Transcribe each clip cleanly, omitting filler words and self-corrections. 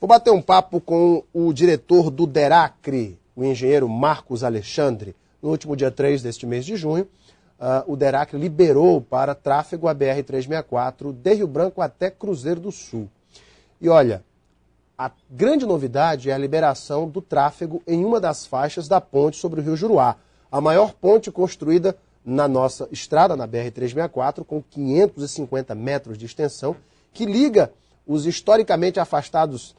Vou bater um papo com o diretor do DERACRE, o engenheiro Marcos Alexandre. No último dia 3 deste mês de junho, o DERACRE liberou para tráfego a BR-364 de Rio Branco até Cruzeiro do Sul. E olha, a grande novidade é a liberação do tráfego em uma das faixas da ponte sobre o Rio Juruá, a maior ponte construída na nossa estrada, na BR-364, com 550 metros de extensão, que liga os historicamente afastados,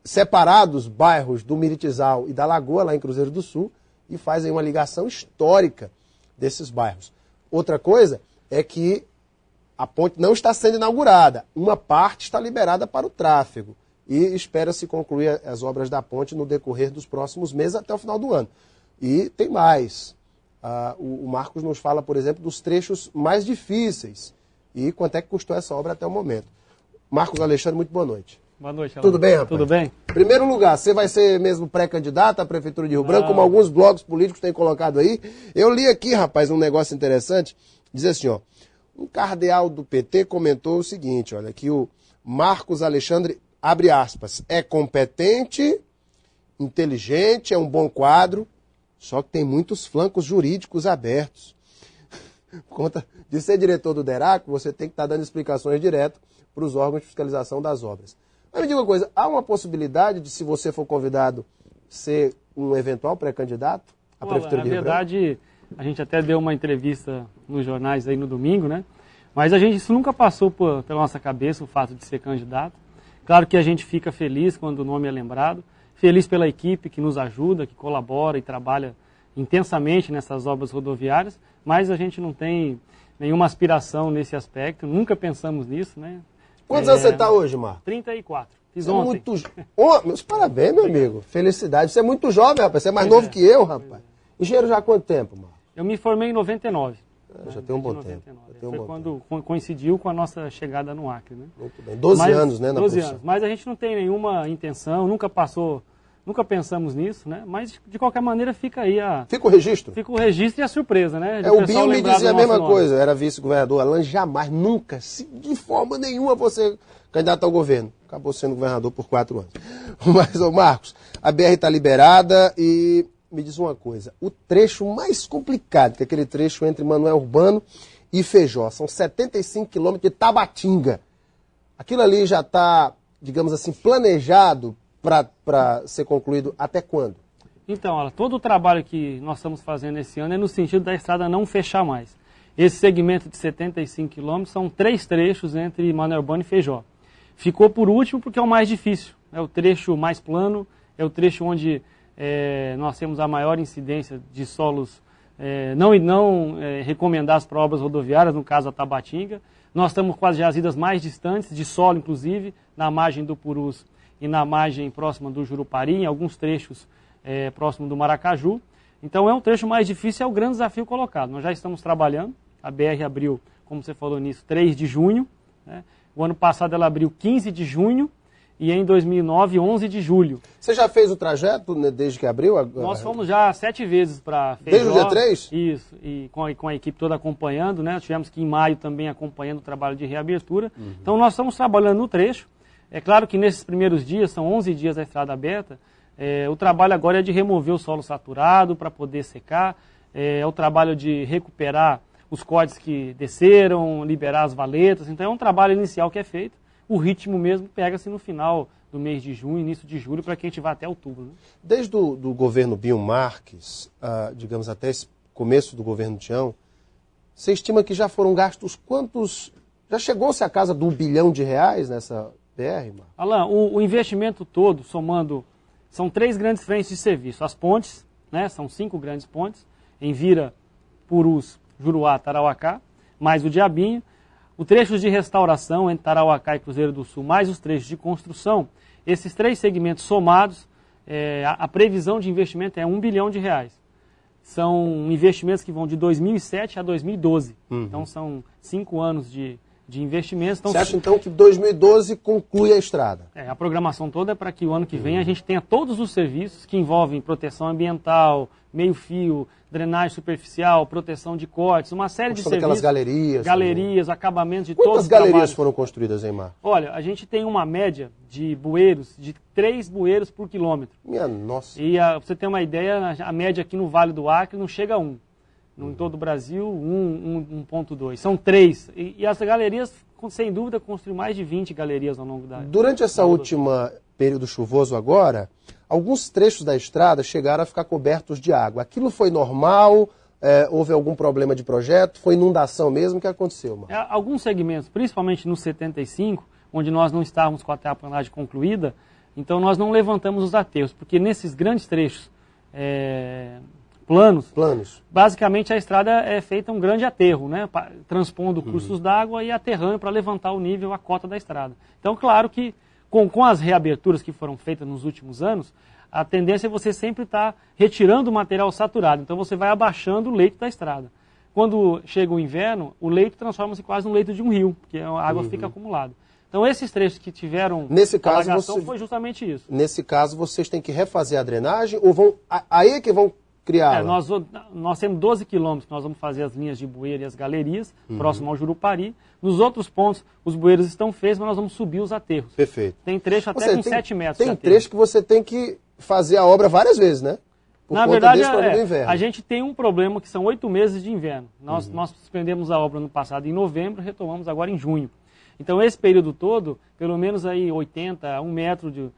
separados bairros do Miritizal e da Lagoa, lá em Cruzeiro do Sul, e faz aí uma ligação histórica desses bairros. Outra coisa é que a ponte não está sendo inaugurada, uma parte está liberada para o tráfego e espera-se concluir as obras da ponte no decorrer dos próximos meses até o final do ano. E tem mais. O Marcos nos fala, por exemplo, dos trechos mais difíceis e quanto é que custou essa obra até o momento. Marcos Alexandre, muito boa noite. Boa noite, Alan. Tudo bem, rapaz? Tudo bem? Em primeiro lugar, você vai ser mesmo pré-candidato à Prefeitura de Rio Branco, como alguns blogs políticos têm colocado aí. Eu li aqui, rapaz, um negócio interessante, diz assim, ó, um cardeal do PT comentou o seguinte, olha, que o Marcos Alexandre, abre aspas, é competente, inteligente, é um bom quadro, só que tem muitos flancos jurídicos abertos. Por conta de ser diretor do DERACRE, você tem que estar dando explicações direto para os órgãos de fiscalização das obras. Mas me diga uma coisa, há uma possibilidade de, se você for convidado, ser um eventual pré-candidato à Prefeitura de Rio Branco? Na verdade, a gente até deu uma entrevista nos jornais aí no domingo, né? Mas isso nunca passou pela nossa cabeça, o fato de ser candidato. Claro que a gente fica feliz quando o nome é lembrado, feliz pela equipe que nos ajuda, que colabora e trabalha intensamente nessas obras rodoviárias, mas a gente não tem nenhuma aspiração nesse aspecto, nunca pensamos nisso, né? Quantos anos você está hoje, Marcos? 34. Fiz Você ontem. É muito... meus parabéns, meu amigo. Felicidade. Você é muito jovem, rapaz. Você é mais novo que eu, rapaz. Engenheiro já há quanto tempo, Marcos? Eu me formei em 99. Já tem um bom tempo. Foi quando coincidiu com a nossa chegada no Acre, né? Muito bem. 12 anos, né, na 12 profissão. anos. Mas a gente não tem nenhuma intenção, nunca pensamos nisso, né? Mas, de qualquer maneira, fica aí Fica o registro? Fica o registro e a surpresa, né? O Binho me dizia a mesma coisa. Era vice-governador. Alan jamais, nunca, de forma nenhuma, você candidato ao governo. Acabou sendo governador por 4 anos. Mas, ô Marcos, a BR está liberada e me diz uma coisa. O trecho mais complicado, que é aquele trecho entre Manoel Urbano e Feijó, são 75 quilômetros de Tabatinga. Aquilo ali já está, digamos assim, planejado para ser concluído até quando? Então, Alan, todo o trabalho que nós estamos fazendo esse ano é no sentido da estrada não fechar mais. Esse segmento de 75 quilômetros são 3 trechos entre Manoel Urbano e Feijó. Ficou por último porque é o mais difícil, é o trecho mais plano, é o trecho onde nós temos a maior incidência de solos não recomendados para obras rodoviárias, no caso a Tabatinga. Nós estamos com as jazidas mais distantes, de solo inclusive, na margem do Purus e na margem próxima do Jurupari, em alguns trechos próximo do Maracaju. Então é um trecho mais difícil, é o grande desafio colocado. Nós já estamos trabalhando, a BR abriu, como você falou nisso, 3 de junho, né? O ano passado ela abriu 15 de junho e em 2009, 11 de julho. Você já fez o trajeto, né, desde que abriu? Nós fomos já 7 vezes para Feijó. Desde o dia 3? Isso, e com a equipe toda acompanhando, né? Tivemos que ir em maio também acompanhando o trabalho de reabertura. Então nós estamos trabalhando no trecho. É claro que nesses primeiros dias, são 11 dias da estrada aberta, o trabalho agora é de remover o solo saturado para poder secar, é o trabalho de recuperar os córregos que desceram, liberar as valetas. Então é um trabalho inicial que é feito. O ritmo mesmo pega-se no final do mês de junho, início de julho, para que a gente vá até outubro. Né? Desde o governo Binho Marques, digamos até esse começo do governo Tião, você estima que já foram gastos quantos... Já chegou-se a casa de R$1 bilhão nessa BR, Marcos? Alan, o investimento todo, somando, são 3 grandes frentes de serviço. As pontes, né, são 5 grandes pontes, em Vira, Purus, Juruá, Tarauacá, mais o Diabinho. O trecho de restauração entre Tarauacá e Cruzeiro do Sul, mais os trechos de construção, esses 3 segmentos somados, a previsão de investimento é R$1 bilhão. São investimentos que vão de 2007 a 2012. Então são 5 anos de de investimentos. Então, você acha então que 2012 conclui a estrada? A programação toda é para que o ano que vem a gente tenha todos os serviços que envolvem proteção ambiental, meio-fio, drenagem superficial, proteção de cortes, uma série de serviços. Aquelas galerias. Acabamentos de todos os Quantas galerias trabalhos. foram construídas em Marcos? Olha, a gente tem uma média de bueiros, de 3 bueiros por quilômetro. Minha nossa. E pra você ter uma ideia, a média aqui no Vale do Acre não chega a 1. Em todo o Brasil, 1,2. São 3. E as galerias, sem dúvida, construíram mais de 20 galerias ao longo da... Durante essa última período chuvoso agora, alguns trechos da estrada chegaram a ficar cobertos de água. Aquilo foi normal? Houve algum problema de projeto? Foi inundação mesmo? O que aconteceu, Marcos? Alguns segmentos, principalmente no 75, onde nós não estávamos com a terraplanagem concluída, então nós não levantamos os aterros, porque nesses grandes trechos planos, basicamente a estrada é feita um grande aterro, né, transpondo cursos d'água e aterrando para levantar o nível, a cota da estrada. Então, claro que com as reaberturas que foram feitas nos últimos anos, a tendência é você sempre estar retirando o material saturado, então você vai abaixando o leito da estrada. Quando chega o inverno, o leito transforma-se quase num leito de um rio, porque a água fica acumulada. Então, esses trechos que tiveram alagação foi justamente isso. Nesse caso, vocês têm que refazer a drenagem ou vão... Aí é que vão criar? Nós temos 12 quilômetros que nós vamos fazer as linhas de bueiro e as galerias, próximo ao Jurupari. Nos outros pontos, os bueiros estão feitos, mas nós vamos subir os aterros. Perfeito. Tem trecho até com 7 metros Tem trecho que você tem que fazer a obra várias vezes, né? Na verdade, a gente tem um problema que são 8 meses de inverno. Nós suspendemos a obra no passado em novembro, retomamos agora em junho. Então, esse período todo, pelo menos aí 80 a 1 metro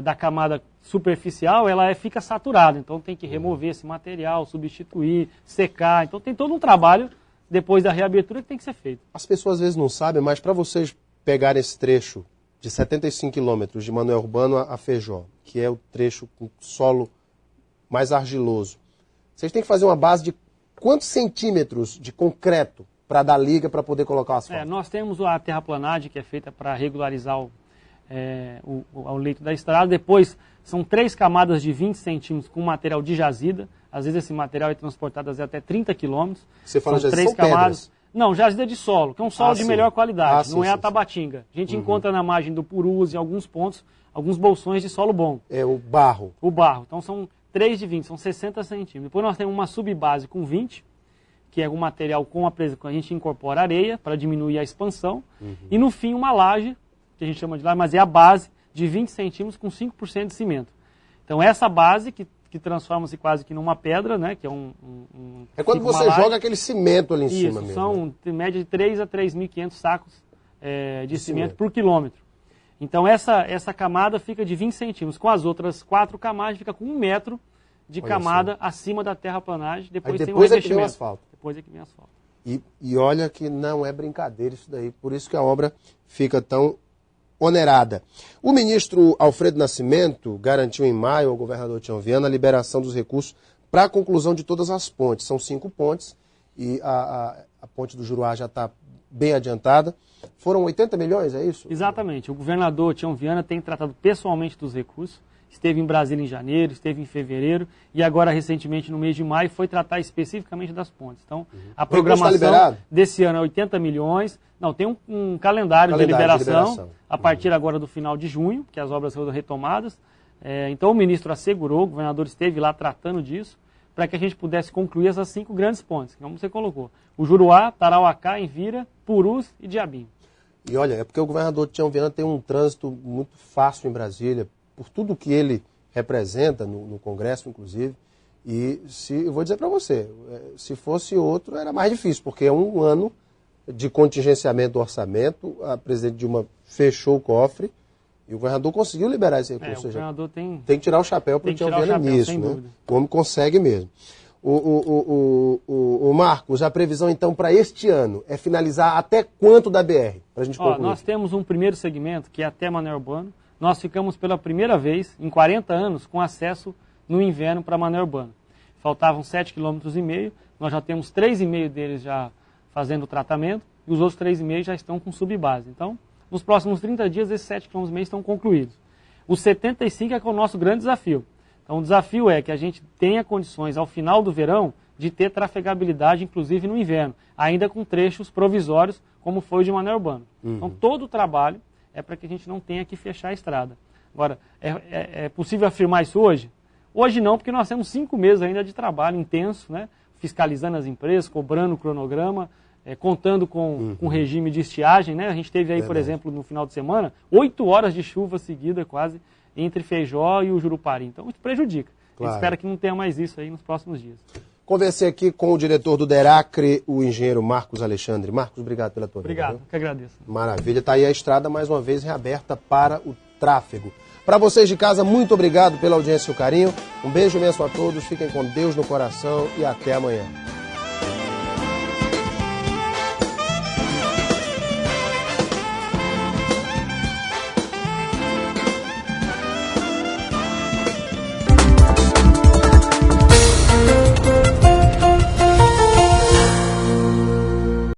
da camada superficial, ela fica saturada. Então, tem que remover esse material, substituir, secar. Então, tem todo um trabalho, depois da reabertura, que tem que ser feito. As pessoas às vezes não sabem, mas para vocês pegarem esse trecho de 75 quilômetros de Manoel Urbano a Feijó, que é o trecho com solo mais argiloso, vocês têm que fazer uma base de quantos centímetros de concreto para dar liga para poder colocar o asfalto? Nós temos a terraplanagem, que é feita para regularizar o leito da estrada. Depois, são 3 camadas de 20 centímetros com material de jazida. Às vezes esse material é transportado até 30 quilômetros. Você fala são jazida, 3 camadas? Pedras. Não, jazida de solo, que é um solo de melhor qualidade, não é a sim. tabatinga. A gente encontra na margem do Purus, em alguns pontos, alguns bolsões de solo bom. É o barro. O barro. Então são 3 de 20, são 60 centímetros. Depois nós temos uma subbase com 20, que é um material com a gente incorpora areia para diminuir a expansão. E no fim uma laje, que a gente chama de laje, mas é a base de 20 centímetros com 5% de cimento. Então essa base que transforma-se quase que numa pedra, né, que é é quando você joga aquele cimento ali em cima mesmo. São em média de 3 a 3.500 sacos de cimento por quilômetro. Então essa camada fica de 20 centímetros. Com as outras 4 camadas fica com 1 metro de camada acima da terraplanagem. Depois tem o revestimento. É que vem o asfalto. Depois é que vem o asfalto. E olha que não é brincadeira isso daí. Por isso que a obra fica tão onerada. O ministro Alfredo Nascimento garantiu em maio ao governador Tião Viana a liberação dos recursos para a conclusão de todas as pontes. São 5 pontes e a ponte do Juruá já está bem adiantada. Foram 80 milhões, é isso? Exatamente. O governador Tião Viana tem tratado pessoalmente dos recursos. Esteve em Brasília em janeiro, esteve em fevereiro e agora recentemente no mês de maio foi tratar especificamente das pontes. Então, a programação desse ano é 80 milhões. Não, tem um calendário de liberação a partir agora do final de junho, que as obras foram retomadas. Então o ministro assegurou, o governador esteve lá tratando disso, para que a gente pudesse concluir essas 5 grandes pontes, como você colocou. O Juruá, Tarauacá, Envira, Purus e Diabinho. E olha, é porque o governador Tião Viana tem um trânsito muito fácil em Brasília, por tudo que ele representa no Congresso, inclusive. E eu vou dizer para você, se fosse outro era mais difícil, porque é um ano de contingenciamento do orçamento, a presidente Dilma fechou o cofre e o governador conseguiu liberar esse recurso. O governador tem que tirar o chapéu para o Tião Viana nisso, né? O homem consegue mesmo. O Marcos, a previsão então para este ano é finalizar até quanto da BR? Para a gente concluir. Nós temos um primeiro segmento que é até Manoel Urbano. Nós ficamos pela primeira vez em 40 anos com acesso no inverno para Manoel Urbano. Faltavam 7,5 km, nós já temos 3,5 deles já fazendo o tratamento e os outros 3,5 já estão com subbase. Então, nos próximos 30 dias, esses 7,5 km estão concluídos. Os 75 é que é o nosso grande desafio. Então, o desafio é que a gente tenha condições, ao final do verão, de ter trafegabilidade, inclusive no inverno, ainda com trechos provisórios, como foi o de Manoel Urbano. Então, todo o trabalho é para que a gente não tenha que fechar a estrada. Agora, é possível afirmar isso hoje? Hoje não, porque nós temos 5 meses ainda de trabalho intenso, né? Fiscalizando as empresas, cobrando o cronograma, contando com regime de estiagem, né? A gente teve aí, por exemplo, no final de semana, 8 horas de chuva seguida quase entre Feijó e o Jurupari. Então, isso prejudica. Claro. A gente espera que não tenha mais isso aí nos próximos dias. Conversei aqui com o diretor do DERACRE, o engenheiro Marcos Alexandre. Marcos, obrigado pela tua Obrigado, vida. que agradeço. Maravilha. Está aí a estrada mais uma vez reaberta para o tráfego. Para vocês de casa, muito obrigado pela audiência e o carinho. Um beijo imenso a todos, fiquem com Deus no coração e até amanhã.